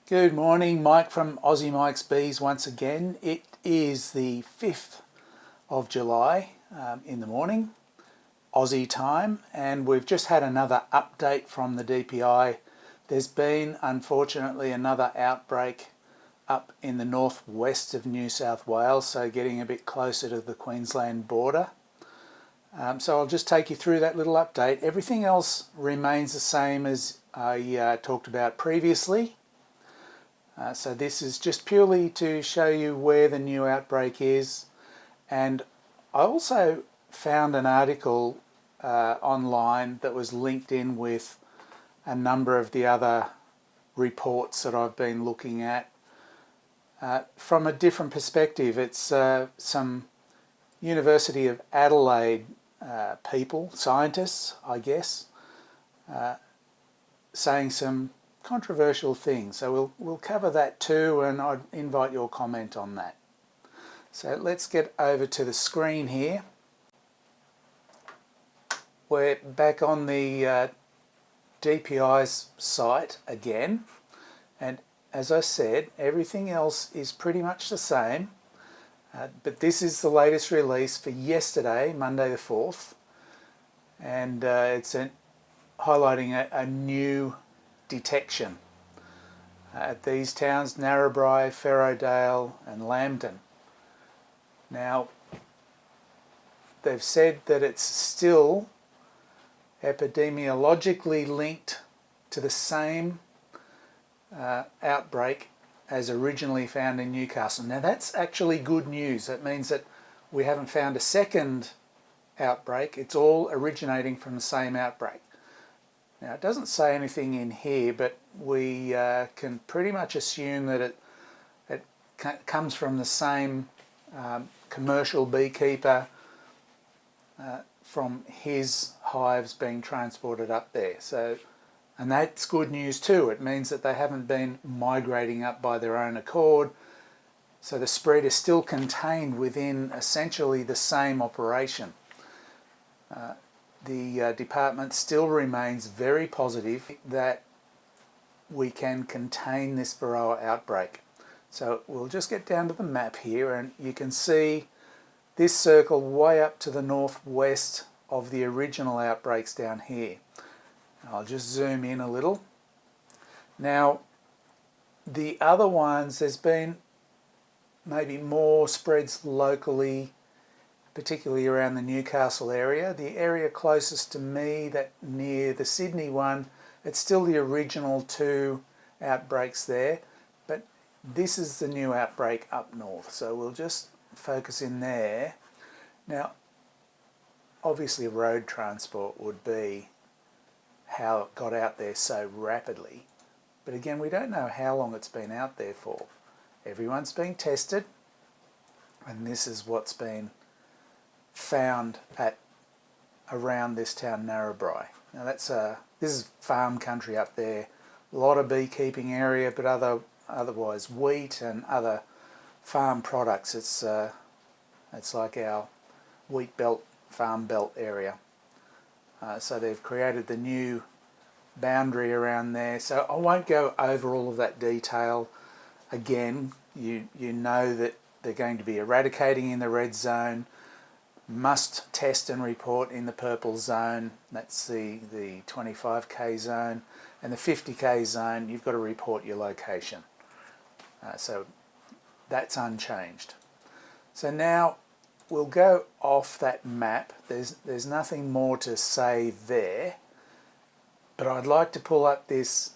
Good morning, Mike from Aussie Mike's Bees once again. It is the 5th of July in the morning, Aussie time, and we've just had another update from the DPI. There's been, unfortunately, another outbreak up in the northwest of New South Wales, so getting a bit closer to the Queensland border. So I'll just take you through that little update. Everything else remains the same as I talked about previously. So this is just purely to show you where the new outbreak is. And I also found an article online that was linked in with a number of the other reports that I've been looking at from a different perspective. It's some University of Adelaide people, scientists, I guess, saying some controversial things. So we'll cover that too, and I'd invite your comment on that. So let's get over to the screen here. We're back on the DPI's site again, and as I said, everything else is pretty much the same, but this is the latest release for yesterday, Monday the 4th, and it's highlighting a new detection at these towns, Narrabri, Ferrodale and Lambton. Now, they've said that it's still epidemiologically linked to the same outbreak as originally found in Newcastle. Now that's actually good news. That means that we haven't found a second outbreak. It's all originating from the same outbreak. Now it doesn't say anything in here, but we can pretty much assume that it comes from the same commercial beekeeper from his hives being transported up there. So, and that's good news too. It means that they haven't been migrating up by their own accord. So the spread is still contained within essentially the same operation. The department still remains very positive that we can contain this Varroa outbreak. So we'll just get down to the map here, and you can see this circle way up to the northwest of the original outbreaks down here. I'll just zoom in a little. Now, the other ones, there's been maybe more spreads locally, particularly around the Newcastle area. The area closest to me, that near the Sydney one, it's still the original two outbreaks there, but this is the new outbreak up north. So we'll just focus in there. Now, obviously road transport would be how it got out there so rapidly. But again, we don't know how long it's been out there for. Everyone's being tested, and this is what's been found at around this town, Narrabri. Now this is farm country up there, a lot of beekeeping area, but otherwise wheat and other farm products. It's like our wheat belt, farm belt area. So they've created the new boundary around there. So I won't go over all of that detail. Again, you know that they're going to be eradicating in the red zone, must test and report in the purple zone. That's the 25k zone, and the 50k zone, you've got to report your location. So that's unchanged. So now we'll go off that map. There's nothing more to say there, but I'd like to pull up this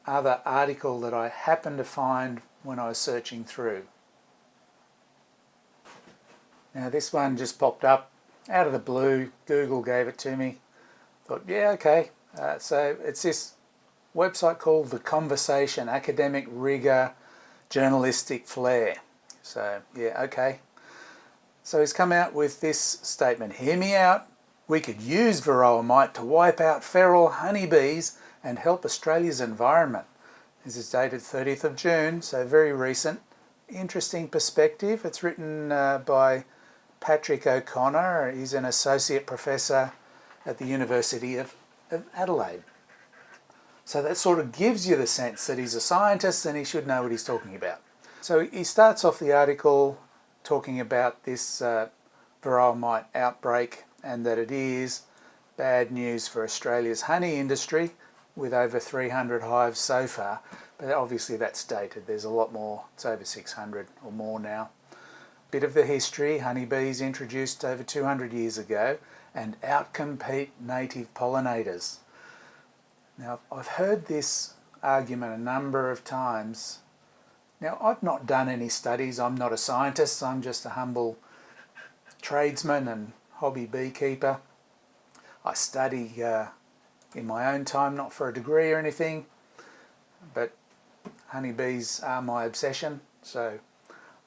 other article that I happened to find when I was searching through. Now this one just popped up out of the blue. Google gave it to me. Thought, yeah, okay. So it's this website called The Conversation, Academic Rigour, Journalistic Flair. So yeah, okay. So he's come out with this statement. Hear me out. We could use Varroa mite to wipe out feral honeybees and help Australia's environment. This is dated 30th of June, so very recent. Interesting perspective. It's written by Patrick O'Connor. He's an associate professor at the University of Adelaide. So that sort of gives you the sense that he's a scientist and he should know what he's talking about. So he starts off the article talking about this Varroa mite outbreak and that it is bad news for Australia's honey industry with over 300 hives so far. But obviously that's dated. There's a lot more. It's over 600 or more now. Bit of the history. Honeybees introduced over 200 years ago and outcompete native pollinators. Now, I've heard this argument a number of times. Now, I've not done any studies. I'm not a scientist. I'm just a humble tradesman and hobby beekeeper. I study in my own time, not for a degree or anything, but honeybees are my obsession, so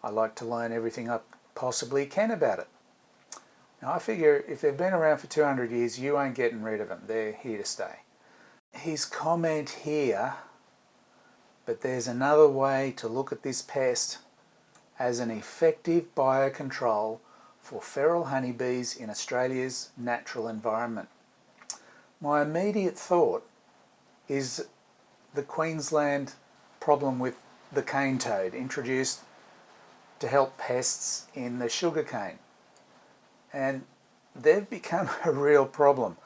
I like to learn everything I possibly can about it. Now, I figure if they've been around for 200 years, you ain't getting rid of them. They're here to stay. His comment here, but there's another way to look at this pest as an effective biocontrol for feral honeybees in Australia's natural environment. My immediate thought is the Queensland problem with the cane toad introduced to help pests in the sugarcane. And they've become a real problem.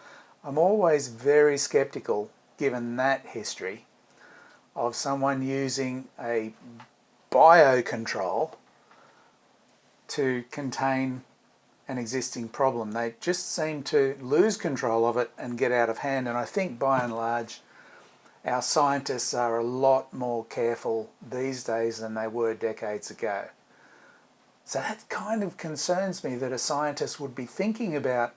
I'm always very sceptical, given that history, of someone using a biocontrol to contain an existing problem. They just seem to lose control of it and get out of hand. And I think by and large, our scientists are a lot more careful these days than they were decades ago. So that kind of concerns me that a scientist would be thinking about,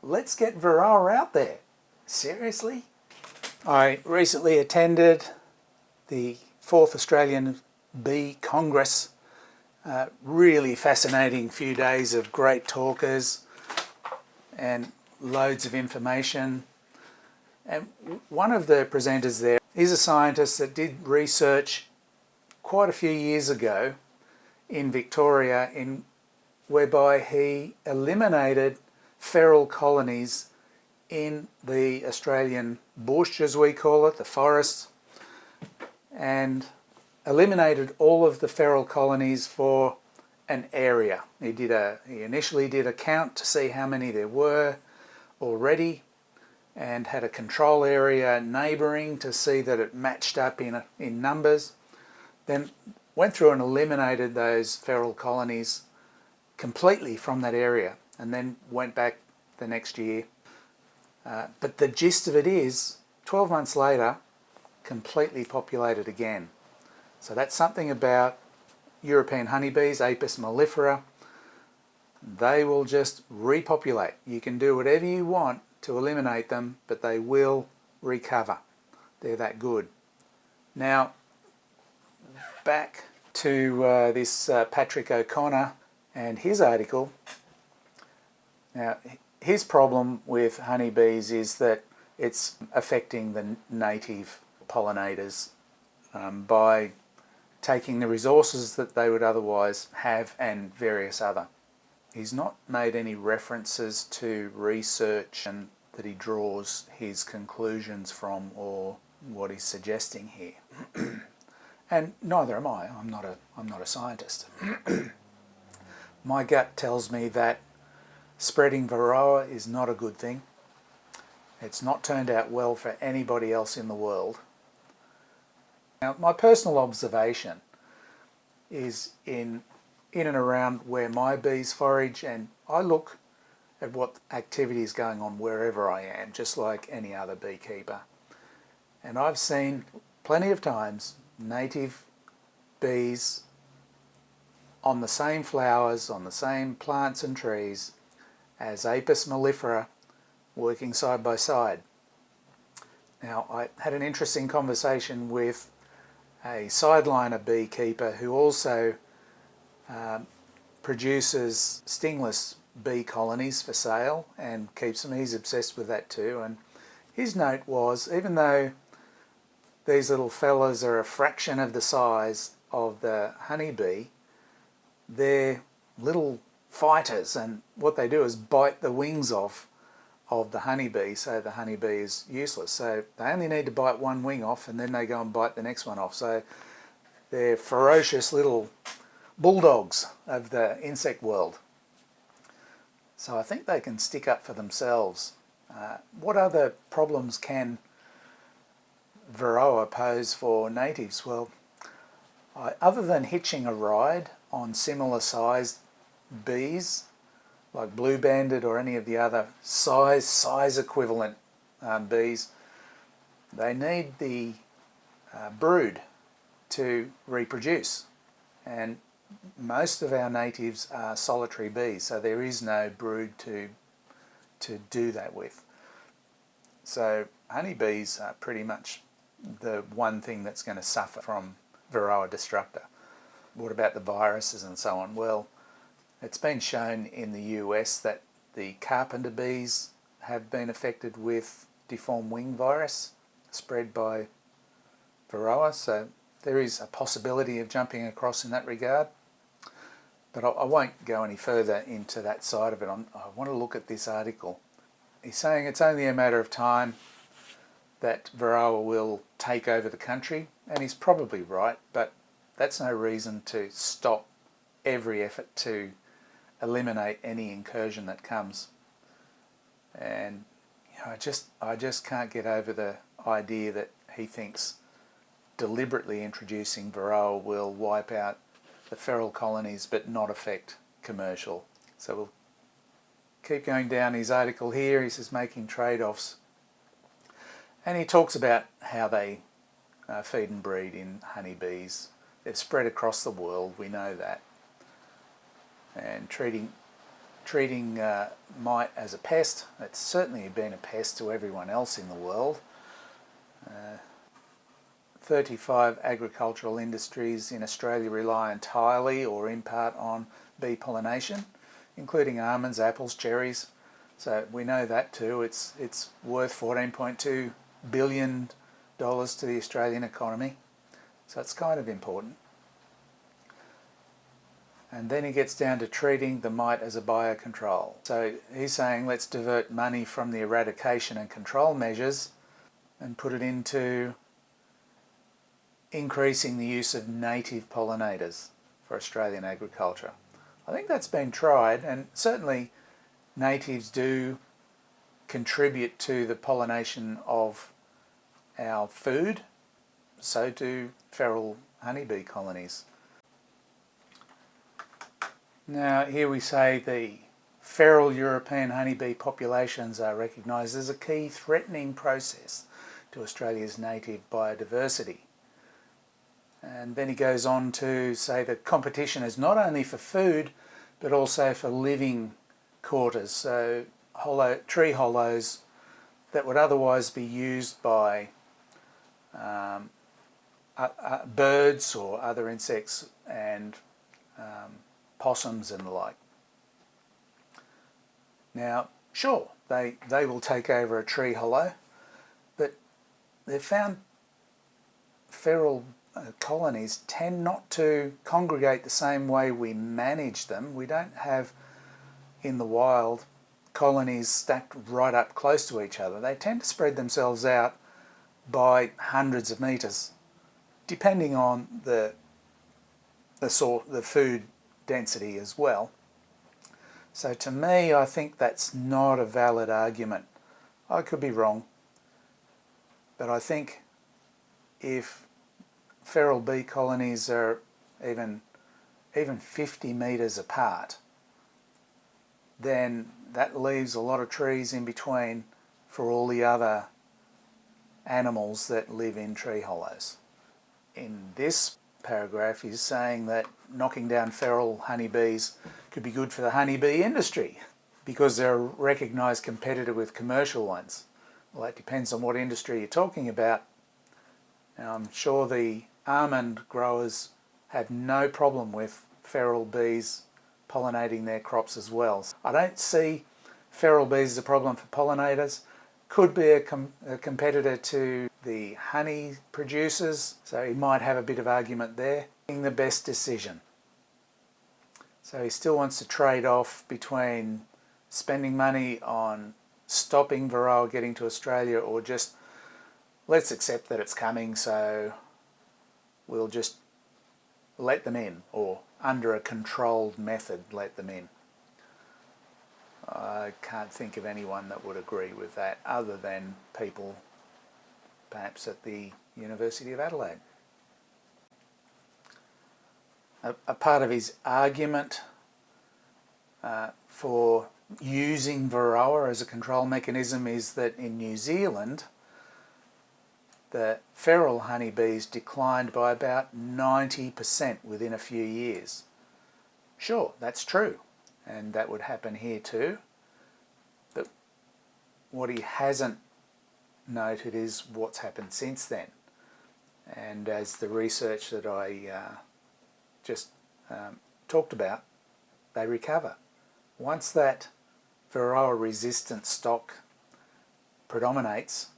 let's get Varroa out there. Seriously? I recently attended the 4th Australian Bee Congress. Really fascinating few days of great talkers and loads of information. And one of the presenters there is a scientist that did research quite a few years ago in Victoria whereby he eliminated feral colonies in the Australian bush, as we call it, the forests, and eliminated all of the feral colonies for an area. He initially did a count to see how many there were already and had a control area neighbouring to see that it matched up in numbers. Then went through and eliminated those feral colonies completely from that area and then went back the next year. But the gist of it is, 12 months later, completely populated again. So that's something about European honeybees, Apis mellifera. They will just repopulate. You can do whatever you want to eliminate them, but they will recover. They're that good. Now, back to this Patrick O'Connor and his article. Now, his problem with honeybees is that it's affecting the native pollinators by taking the resources that they would otherwise have and various other. He's not made any references to research and that he draws his conclusions from or what he's suggesting here. And neither am I. I'm not a scientist. My gut tells me that spreading Varroa is not a good thing. It's not turned out well for anybody else in the world. Now, my personal observation is in and around where my bees forage, and I look at what activity is going on wherever I am, just like any other beekeeper. And I've seen plenty of times native bees on the same flowers, on the same plants and trees as Apis mellifera working side by side. Now, I had an interesting conversation with a sideliner beekeeper who also produces stingless bee colonies for sale and keeps them. He's obsessed with that too. And his note was, even though these little fellas are a fraction of the size of the honeybee, they're little fighters, and what they do is bite the wings off of the honeybee, so the honeybee is useless. So they only need to bite one wing off and then they go and bite the next one off. So they're ferocious little bulldogs of the insect world. So I think they can stick up for themselves. What other problems can Varroa pose for natives? Well, other than hitching a ride on similar sized bees, like blue-banded or any of the other size equivalent bees, they need the brood to reproduce. And most of our natives are solitary bees, so there is no brood to do that with. So honeybees are pretty much the one thing that's going to suffer from Varroa destructor. What about the viruses and so on? Well, it's been shown in the US that the carpenter bees have been affected with deformed wing virus spread by Varroa, so there is a possibility of jumping across in that regard. But I won't go any further into that side of it. I want to look at this article. He's saying it's only a matter of time that Varroa will take over the country, and he's probably right, but that's no reason to stop every effort to eliminate any incursion that comes. And I just can't get over the idea that he thinks deliberately introducing Varroa will wipe out the feral colonies but not affect commercial. So we'll keep going down his article here. He says making trade-offs, and he talks about how they feed and breed in honeybees. They've spread across the world, we know that, and treating mite as a pest. It's certainly been a pest to everyone else in the world. 35 agricultural industries in Australia rely entirely or in part on bee pollination, including almonds, apples, cherries. So we know that too. It's worth $14.2 billion to the Australian economy. So it's kind of important. And then he gets down to treating the mite as a biocontrol. So he's saying let's divert money from the eradication and control measures and put it into increasing the use of native pollinators for Australian agriculture. I think that's been tried, and certainly natives do contribute to the pollination of our food. So do feral honeybee colonies. Now here we say the feral European honeybee populations are recognised as a key threatening process to Australia's native biodiversity. And then he goes on to say that competition is not only for food but also for living quarters, so tree hollows that would otherwise be used by birds or other insects and possums and the like. Now, sure, they will take over a tree hollow, but they've found feral colonies tend not to congregate the same way we manage them. We don't have in the wild colonies stacked right up close to each other. They tend to spread themselves out by hundreds of metres, depending on the food density as well. So to me, I think that's not a valid argument. I could be wrong, but I think if feral bee colonies are even 50 metres apart, then that leaves a lot of trees in between for all the other animals that live in tree hollows. In this paragraph, he's saying that knocking down feral honeybees could be good for the honeybee industry because they're a recognised competitor with commercial ones. Well, that depends on what industry you're talking about. Now, I'm sure the almond growers have no problem with feral bees pollinating their crops as well. I don't see feral bees as a problem for pollinators. Could be a competitor to the honey producers, so he might have a bit of argument there. Making the best decision. So he still wants to trade off between spending money on stopping Varroa getting to Australia, or just let's accept that it's coming, so we'll just let them in, or under a controlled method let them in. I can't think of anyone that would agree with that other than people perhaps at the University of Adelaide. A part of his argument for using Varroa as a control mechanism is that in New Zealand the feral honeybees declined by about 90% within a few years. Sure, that's true, and that would happen here too, but what he hasn't noted is what's happened since then. And as the research that I just talked about, they recover. Once that Varroa resistant stock predominates,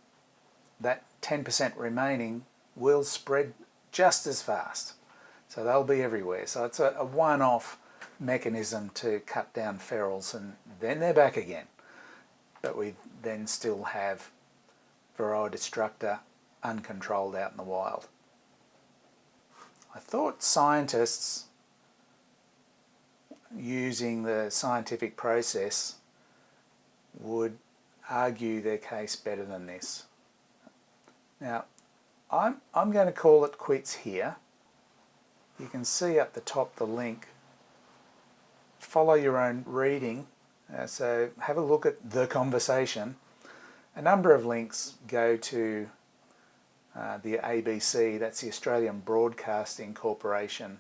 that 10% remaining will spread just as fast. So they'll be everywhere. So it's a one-off mechanism to cut down ferals, and then they're back again. But we then still have Varroa Destructor uncontrolled out in the wild. I thought scientists using the scientific process would argue their case better than this. Now, I'm going to call it quits here. You can see up the top the link. Follow your own reading. So have a look at the conversation. A number of links go to the ABC, that's the Australian Broadcasting Corporation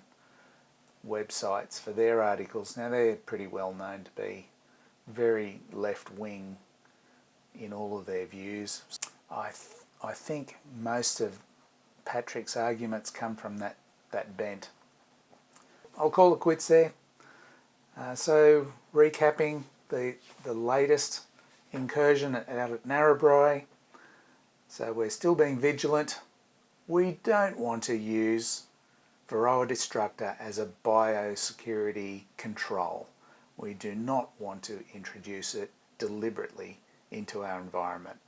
websites for their articles. Now they're pretty well known to be very left-wing in all of their views. I think most of Patrick's arguments come from that bent. I'll call it quits there. So recapping the latest incursion out at Narrabri. So we're still being vigilant. We don't want to use Varroa Destructor as a biosecurity control. We do not want to introduce it deliberately into our environment.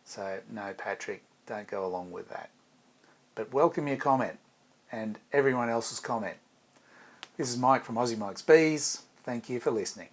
So no, Patrick, don't go along with that. But welcome your comment and everyone else's comment. This is Mike from Aussie Mike's Bees. Thank you for listening.